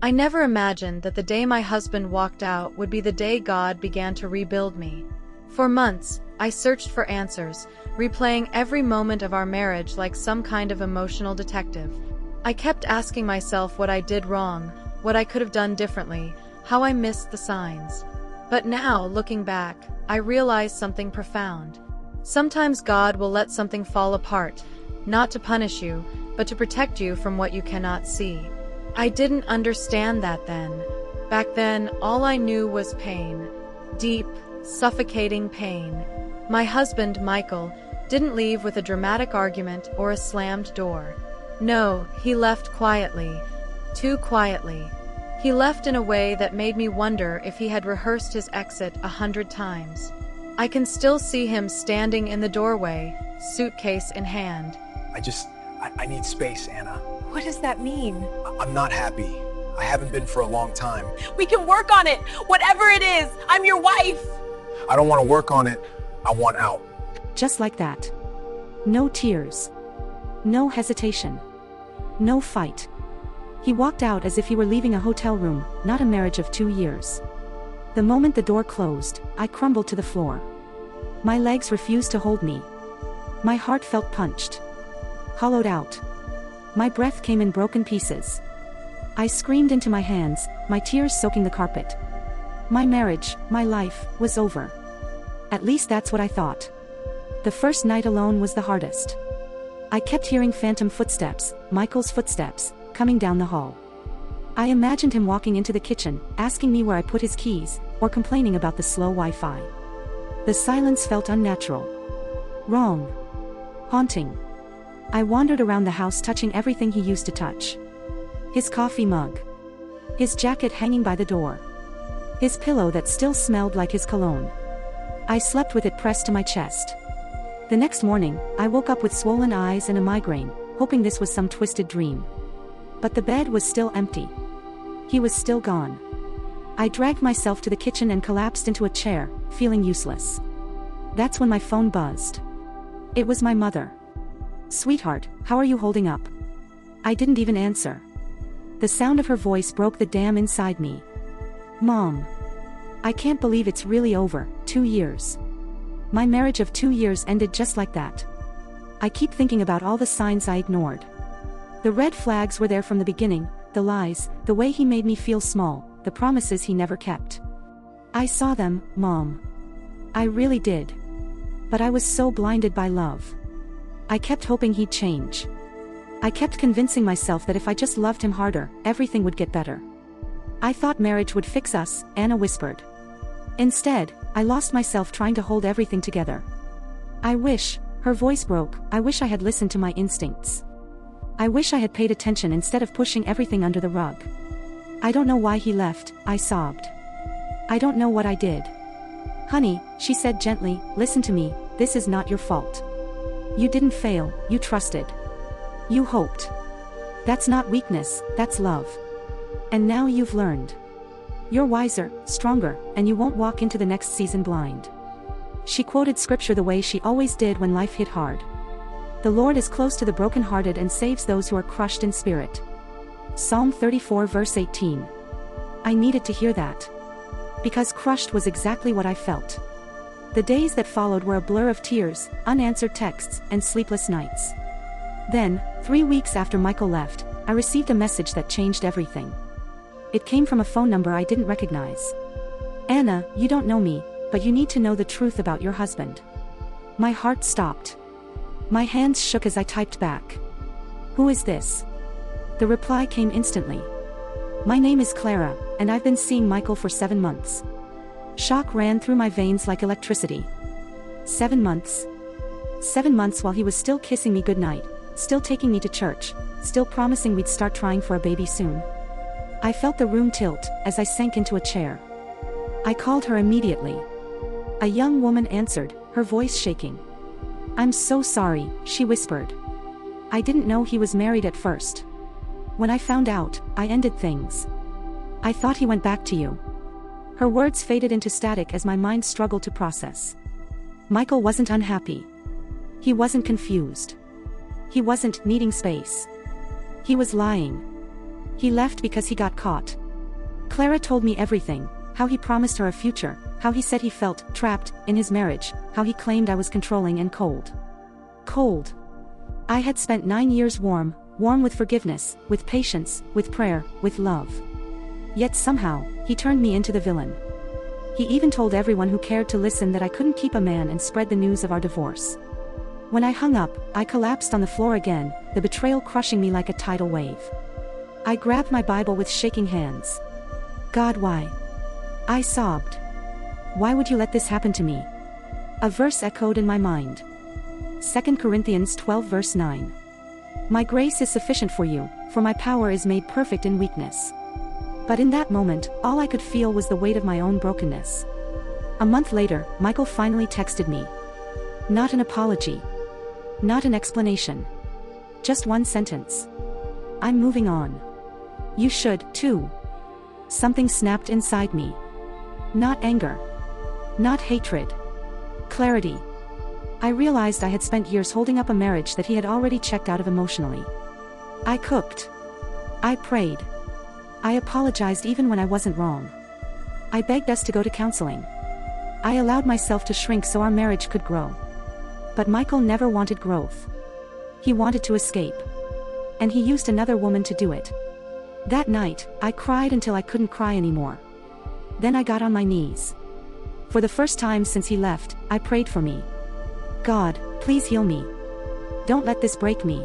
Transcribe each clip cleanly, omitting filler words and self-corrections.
I never imagined that the day my husband walked out would be the day God began to rebuild me. For months, I searched for answers, replaying every moment of our marriage like some kind of emotional detective. I kept asking myself what I did wrong, what I could have done differently, how I missed the signs. But now, looking back, I realized something profound. Sometimes God will let something fall apart, not to punish you, but to protect you from what you cannot see. I didn't understand that then. Back then, all I knew was pain. Deep, suffocating pain. My husband, Michael, didn't leave with a dramatic argument or a slammed door. No, he left quietly. Too quietly. He left in a way that made me wonder if he had rehearsed his exit 100 times. I can still see him standing in the doorway, suitcase in hand. I need space, Anna. What does that mean? I'm not happy. I haven't been for a long time. We can work on it, whatever it is. I'm your wife. I don't want to work on it. I want out. Just like that. No tears. No hesitation. No fight. He walked out as if he were leaving a hotel room, not a marriage of 2 years. The moment the door closed, I crumbled to the floor. My legs refused to hold me. My heart felt punched. Hollowed out. My breath came in broken pieces. I screamed into my hands, my tears soaking the carpet. My marriage, my life, was over. At least that's what I thought. The first night alone was the hardest. I kept hearing phantom footsteps, Michael's footsteps, coming down the hall. I imagined him walking into the kitchen, asking me where I put his keys, or complaining about the slow Wi-Fi. The silence felt unnatural. Wrong. Haunting. I wandered around the house touching everything he used to touch. His coffee mug. His jacket hanging by the door. His pillow that still smelled like his cologne. I slept with it pressed to my chest. The next morning, I woke up with swollen eyes and a migraine, hoping this was some twisted dream. But the bed was still empty. He was still gone. I dragged myself to the kitchen and collapsed into a chair, feeling useless. That's when my phone buzzed. It was my mother. "Sweetheart, how are you holding up?" I didn't even answer. The sound of her voice broke the dam inside me. "Mom. I can't believe it's really over, 2 years. My marriage of 2 years ended just like that. I keep thinking about all the signs I ignored. The red flags were there from the beginning, the lies, the way he made me feel small, the promises he never kept. I saw them, Mom. I really did. But I was so blinded by love. I kept hoping he'd change. I kept convincing myself that if I just loved him harder, everything would get better. I thought marriage would fix us, Anna whispered. Instead, I lost myself trying to hold everything together. Her voice broke, I wish I had listened to my instincts. I wish I had paid attention instead of pushing everything under the rug. I don't know why he left, I sobbed. I don't know what I did. Honey, she said gently, listen to me, this is not your fault. You didn't fail, you trusted. You hoped. That's not weakness, that's love. And now you've learned. You're wiser, stronger, and you won't walk into the next season blind. She quoted scripture the way she always did when life hit hard. The Lord is close to the brokenhearted and saves those who are crushed in spirit. Psalm 34 verse 18. I needed to hear that. Because crushed was exactly what I felt. The days that followed were a blur of tears, unanswered texts, and sleepless nights. Then, 3 weeks after Michael left, I received a message that changed everything. It came from a phone number I didn't recognize. Anna, you don't know me, but you need to know the truth about your husband. My heart stopped. My hands shook as I typed back. Who is this? The reply came instantly. My name is Clara, and I've been seeing Michael for 7 months. Shock ran through my veins like electricity. 7 months. 7 months while he was still kissing me goodnight, still taking me to church, still promising we'd start trying for a baby soon. I felt the room tilt as I sank into a chair. I called her immediately. A young woman answered, her voice shaking. I'm so sorry, she whispered. I didn't know he was married at first. When I found out, I ended things. I thought he went back to you. Her words faded into static as my mind struggled to process. Michael wasn't unhappy. He wasn't confused. He wasn't needing space. He was lying. He left because he got caught. Clara told me everything, how he promised her a future, how he said he felt trapped in his marriage, how he claimed I was controlling and cold. Cold. I had spent 9 years warm with forgiveness, with patience, with prayer, with love. Yet somehow, he turned me into the villain. He even told everyone who cared to listen that I couldn't keep a man and spread the news of our divorce. When I hung up, I collapsed on the floor again, the betrayal crushing me like a tidal wave. I grabbed my Bible with shaking hands. God, why? I sobbed. Why would you let this happen to me? A verse echoed in my mind. 2 Corinthians 12 verse 9. My grace is sufficient for you, for my power is made perfect in weakness. But in that moment, all I could feel was the weight of my own brokenness. A month later, Michael finally texted me. Not an apology. Not an explanation. Just one sentence. I'm moving on. You should, too. Something snapped inside me. Not anger. Not hatred. Clarity. I realized I had spent years holding up a marriage that he had already checked out of emotionally. I cooked. I prayed. I apologized even when I wasn't wrong. I begged us to go to counseling. I allowed myself to shrink so our marriage could grow. But Michael never wanted growth. He wanted to escape. And he used another woman to do it. That night, I cried until I couldn't cry anymore. Then I got on my knees. For the first time since he left, I prayed for me. God, please heal me. Don't let this break me.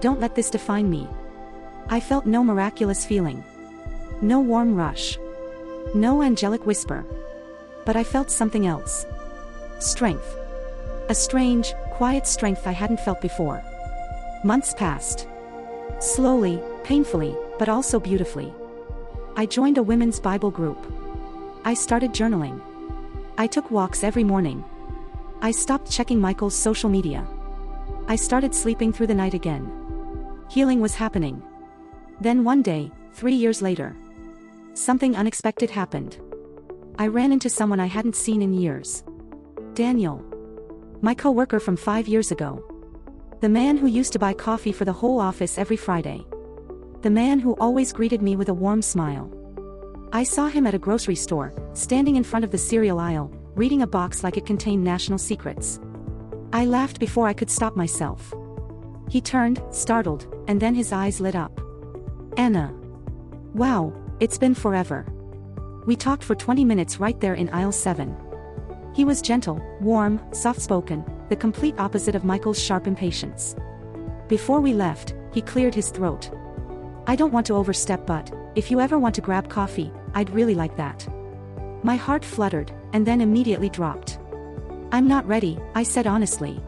Don't let this define me. I felt no miraculous feeling. No warm rush. No angelic whisper. But I felt something else. Strength. A strange, quiet strength I hadn't felt before. Months passed. Slowly, painfully, but also beautifully. I joined a women's Bible group. I started journaling. I took walks every morning. I stopped checking Michael's social media. I started sleeping through the night again. Healing was happening. Then one day, 3 years later, something unexpected happened. I ran into someone I hadn't seen in years. Daniel. My co-worker from 5 years ago. The man who used to buy coffee for the whole office every Friday. The man who always greeted me with a warm smile. I saw him at a grocery store, standing in front of the cereal aisle, reading a box like it contained national secrets. I laughed before I could stop myself. He turned, startled, and then his eyes lit up. Anna. Wow, it's been forever. We talked for 20 minutes right there in aisle 7. He was gentle, warm, soft-spoken, the complete opposite of Michael's sharp impatience. Before we left, he cleared his throat. I don't want to overstep, but if you ever want to grab coffee, I'd really like that. My heart fluttered, and then immediately dropped. I'm not ready, I said honestly.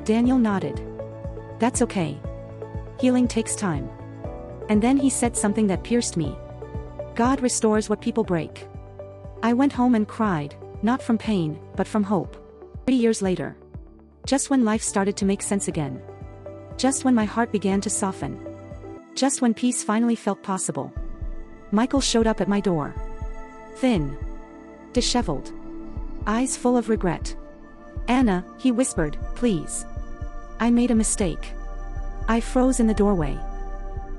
Daniel nodded. That's okay. Healing takes time. And then he said something that pierced me. God restores what people break. I went home and cried, not from pain, but from hope. 3 years later. Just when life started to make sense again. Just when my heart began to soften. Just when peace finally felt possible. Michael showed up at my door. Thin. Disheveled. Eyes full of regret. Anna, he whispered, please. I made a mistake. I froze in the doorway.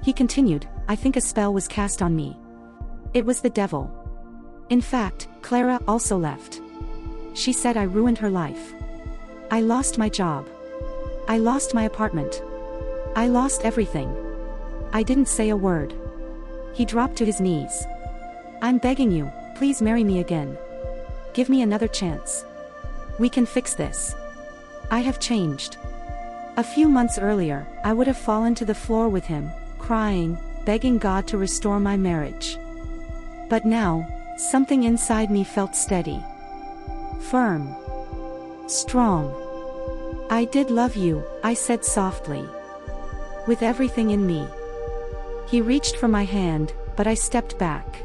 He continued, I think a spell was cast on me. It was the devil. In fact, Clara also left. She said I ruined her life. I lost my job. I lost my apartment. I lost everything. I didn't say a word. He dropped to his knees. I'm begging you, please marry me again. Give me another chance. We can fix this. I have changed. A few months earlier, I would have fallen to the floor with him, crying, begging God to restore my marriage. But now, something inside me felt steady. Firm. Strong. I did love you, I said softly. With everything in me. He reached for my hand, but I stepped back.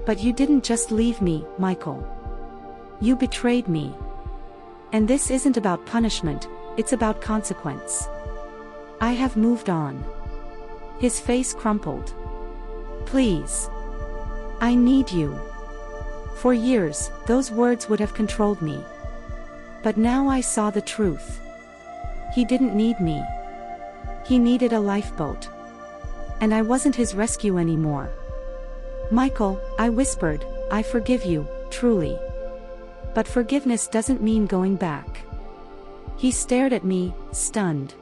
But you didn't just leave me, Michael. You betrayed me. And this isn't about punishment, it's about consequence. I have moved on. His face crumpled. Please. I need you. For years, those words would have controlled me. But now I saw the truth. He didn't need me. He needed a lifeboat. and I wasn't his rescue anymore. "Michael," I whispered, "I forgive you, truly. But forgiveness doesn't mean going back." He stared at me, stunned.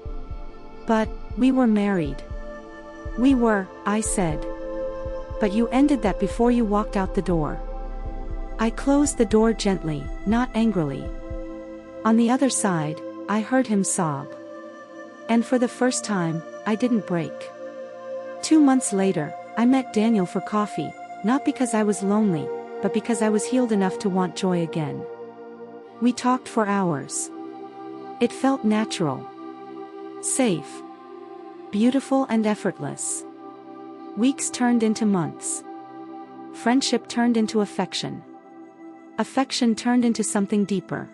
"But, we were married." "We were," I said. "But you ended that before you walked out the door." I closed the door gently, not angrily. On the other side, I heard him sob. And for the first time, I didn't break. 2 months later, I met Daniel for coffee, not because I was lonely, but because I was healed enough to want joy again. We talked for hours. It felt natural, safe, beautiful and effortless. Weeks turned into months. Friendship turned into affection. Affection turned into something deeper.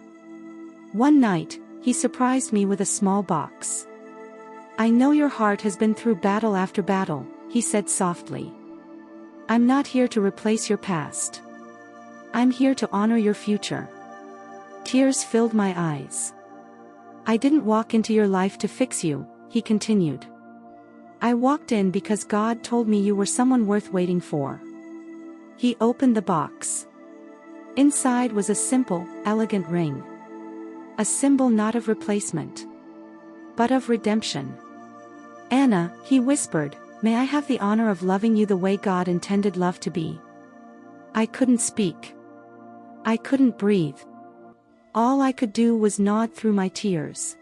One night, he surprised me with a small box. "I know your heart has been through battle after battle," he said softly. "I'm not here to replace your past. I'm here to honor your future." Tears filled my eyes. "I didn't walk into your life to fix you," he continued. "I walked in because God told me you were someone worth waiting for." He opened the box. Inside was a simple, elegant ring. A symbol not of replacement, but of redemption. "Anna," he whispered, "may I have the honor of loving you the way God intended love to be?" I couldn't speak. I couldn't breathe. All I could do was nod through my tears.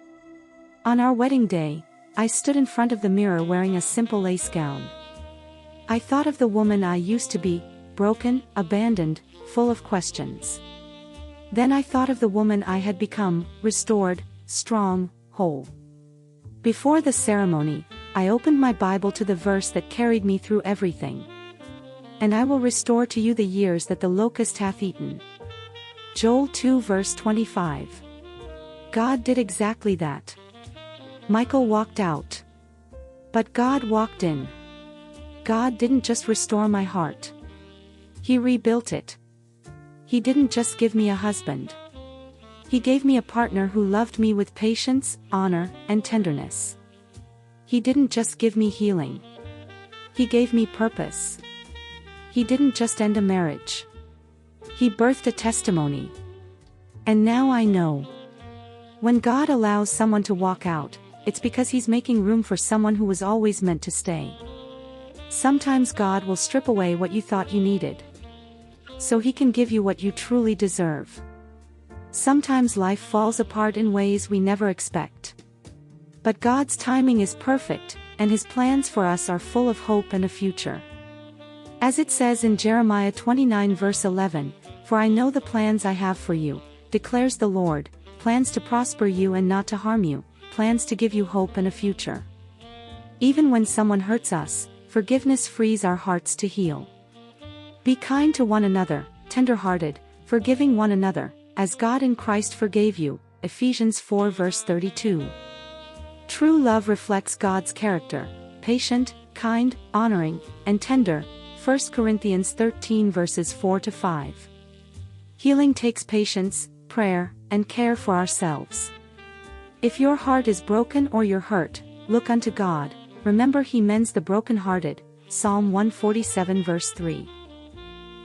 On our wedding day, I stood in front of the mirror wearing a simple lace gown. I thought of the woman I used to be, broken, abandoned, full of questions. Then I thought of the woman I had become, restored, strong, whole. Before the ceremony, I opened my Bible to the verse that carried me through everything. "And I will restore to you the years that the locust hath eaten." Joel 2 verse 25. God did exactly that. Michael walked out. But God walked in. God didn't just restore my heart. He rebuilt it. He didn't just give me a husband. He gave me a partner who loved me with patience, honor, and tenderness. He didn't just give me healing. He gave me purpose. He didn't just end a marriage. He birthed a testimony. And now I know. When God allows someone to walk out, it's because He's making room for someone who was always meant to stay. Sometimes God will strip away what you thought you needed, so He can give you what you truly deserve. Sometimes life falls apart in ways we never expect. But God's timing is perfect, and His plans for us are full of hope and a future. As it says in Jeremiah 29 verse 11, "For I know the plans I have for you, declares the Lord, plans to prosper you and not to harm you, plans to give you hope and a future." Even when someone hurts us, forgiveness frees our hearts to heal. Be kind to one another, tender-hearted, forgiving one another, as God in Christ forgave you, Ephesians 4 verse 32. True love reflects God's character, patient, kind, honoring, and tender, 1 Corinthians 13 verses 4 to 5. Healing takes patience, prayer, and care for ourselves. If your heart is broken or you're hurt, look unto God, remember He mends the brokenhearted, Psalm 147 verse 3.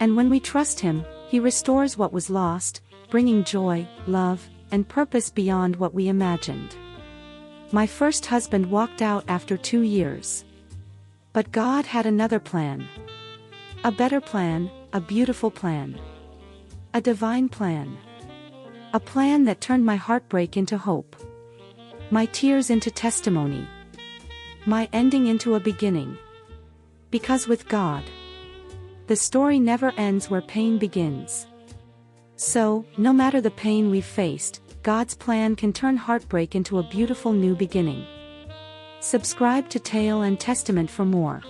And when we trust Him, He restores what was lost, bringing joy, love, and purpose beyond what we imagined. My first husband walked out after 2 years. But God had another plan. A better plan, a beautiful plan. A divine plan. A plan that turned my heartbreak into hope. My tears into testimony. My ending into a beginning. Because with God, the story never ends where pain begins. So, no matter the pain we've faced, God's plan can turn heartbreak into a beautiful new beginning. Subscribe to Tale and Testament for more.